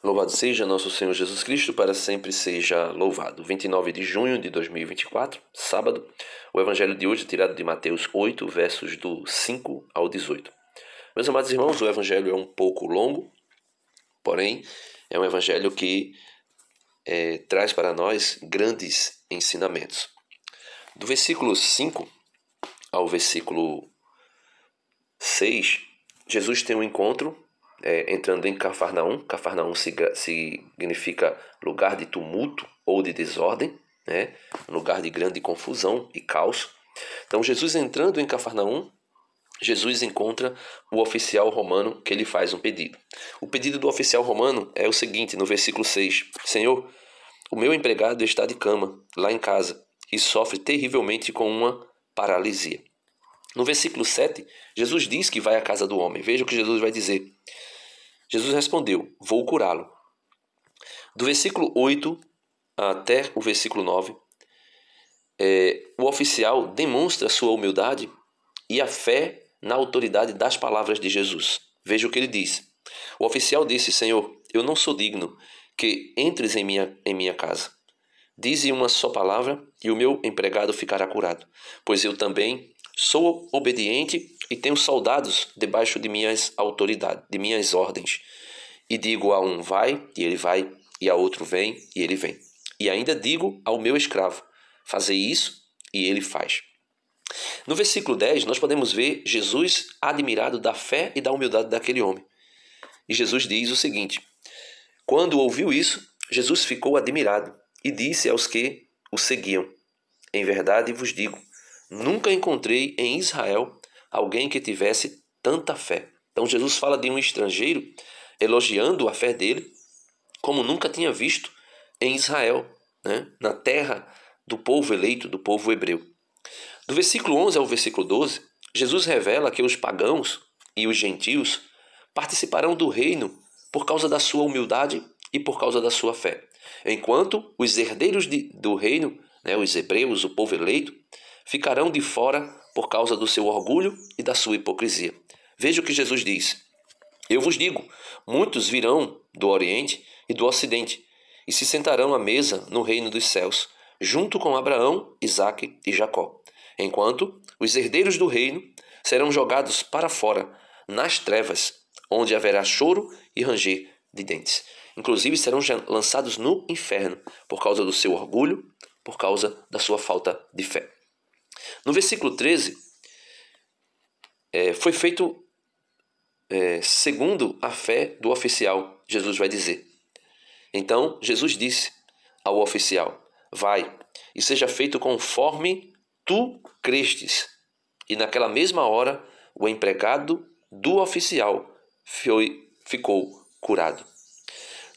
Louvado seja nosso Senhor Jesus Cristo, para sempre seja louvado. 29 de junho de 2024, sábado. O evangelho de hoje é tirado de Mateus 8, versos do 5 ao 18. Meus amados irmãos, o evangelho é um pouco longo, porém é um evangelho que traz para nós grandes ensinamentos. Do versículo 5 ao versículo 6, Jesus tem um encontro entrando em Cafarnaum. Cafarnaum significa lugar de tumulto ou de desordem, né? Lugar de grande confusão e caos. Então, Jesus entrando em Cafarnaum, Jesus encontra o oficial romano, que ele faz um pedido. O pedido do oficial romano é o seguinte, no versículo 6. Senhor, o meu empregado está de cama, lá em casa, e sofre terrivelmente com uma paralisia. No versículo 7, Jesus diz que vai à casa do homem. Veja o que Jesus vai dizer. Jesus respondeu, vou curá-lo. Do versículo 8 até o versículo 9, o oficial demonstra sua humildade e a fé na autoridade das palavras de Jesus. Veja o que ele diz. O oficial disse, Senhor, eu não sou digno que entres em minha casa. Dize uma só palavra e o meu empregado ficará curado, pois eu também sou obediente e tenho soldados debaixo de minhas autoridades, de minhas ordens. E digo a um vai, e ele vai, e a outro vem, e ele vem. E ainda digo ao meu escravo, fazei isso, e ele faz. No versículo 10, nós podemos ver Jesus admirado da fé e da humildade daquele homem. E Jesus diz o seguinte, quando ouviu isso, Jesus ficou admirado e disse aos que o seguiam, em verdade vos digo, nunca encontrei em Israel alguém que tivesse tanta fé. Então Jesus fala de um estrangeiro elogiando a fé dele, como nunca tinha visto em Israel, né? Na terra do povo eleito, do povo hebreu. Do versículo 11 ao versículo 12, Jesus revela que os pagãos e os gentios participarão do reino por causa da sua humildade e por causa da sua fé. Enquanto os herdeiros do reino, né, os hebreus, o povo eleito, ficarão de fora por causa do seu orgulho e da sua hipocrisia. Veja o que Jesus diz. Eu vos digo, muitos virão do Oriente e do Ocidente e se sentarão à mesa no reino dos céus, junto com Abraão, Isaque e Jacó, enquanto os herdeiros do reino serão jogados para fora, nas trevas, onde haverá choro e ranger de dentes. Inclusive serão lançados no inferno por causa do seu orgulho, por causa da sua falta de fé. No versículo 13, foi feito segundo a fé do oficial, Jesus vai dizer. Então, Jesus disse ao oficial, vai e seja feito conforme tu crestes. E naquela mesma hora, o empregado do oficial ficou curado.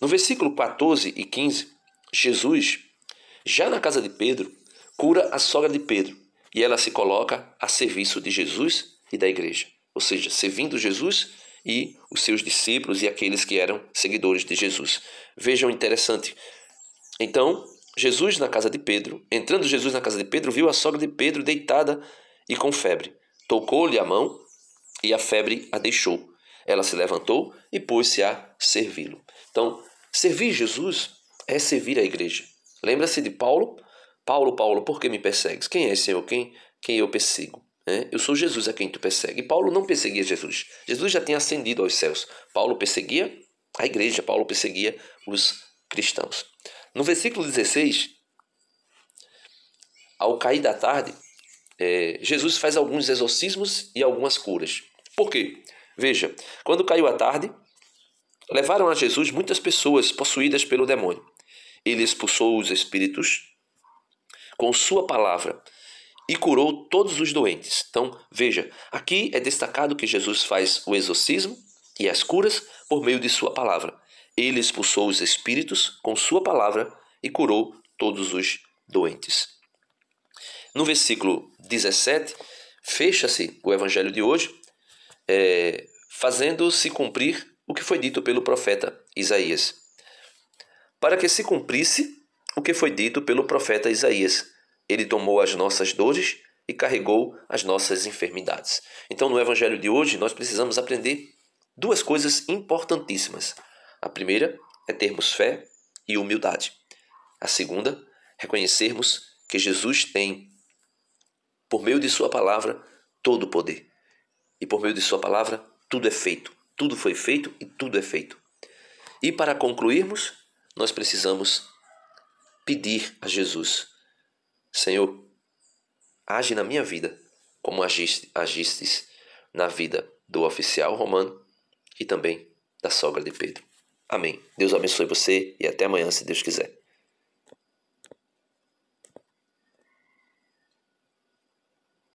No versículo 14 e 15, Jesus, já na casa de Pedro, cura a sogra de Pedro e ela se coloca a serviço de Jesus e da igreja. Ou seja, servindo Jesus e os seus discípulos e aqueles que eram seguidores de Jesus. Vejam interessante. Então, Jesus na casa de Pedro, entrando Jesus na casa de Pedro, viu a sogra de Pedro deitada e com febre. Tocou-lhe a mão e a febre a deixou. Ela se levantou e pôs-se a servi-lo. Então, servir Jesus é servir a igreja. Lembra-se de Paulo? Paulo, por que me persegues? Quem é, Senhor? Quem eu persigo? Eu sou Jesus a quem tu persegue. E Paulo não perseguia Jesus. Jesus já tinha ascendido aos céus. Paulo perseguia a igreja. Paulo perseguia os cristãos. No versículo 16, ao cair da tarde, Jesus faz alguns exorcismos e algumas curas. Por quê? Veja, quando caiu a tarde, levaram a Jesus muitas pessoas possuídas pelo demônio. Ele expulsou os espíritos com sua palavra e curou todos os doentes. Então, veja, aqui é destacado que Jesus faz o exorcismo e as curas por meio de sua palavra. Ele expulsou os espíritos com sua palavra e curou todos os doentes. No versículo 17, fecha-se o evangelho de hoje, fazendo-se cumprir o que foi dito pelo profeta Isaías. Para que se cumprisse o que foi dito pelo profeta Isaías, ele tomou as nossas dores e carregou as nossas enfermidades. Então, no evangelho de hoje, nós precisamos aprender duas coisas importantíssimas. A primeira é termos fé e humildade. A segunda, reconhecermos que Jesus tem, por meio de sua palavra, todo o poder. E por meio de sua palavra, tudo é feito. Tudo foi feito e tudo é feito. E para concluirmos, nós precisamos pedir a Jesus: Senhor, age na minha vida como agistes na vida do oficial romano e também da sogra de Pedro. Amém. Deus abençoe você e até amanhã, se Deus quiser.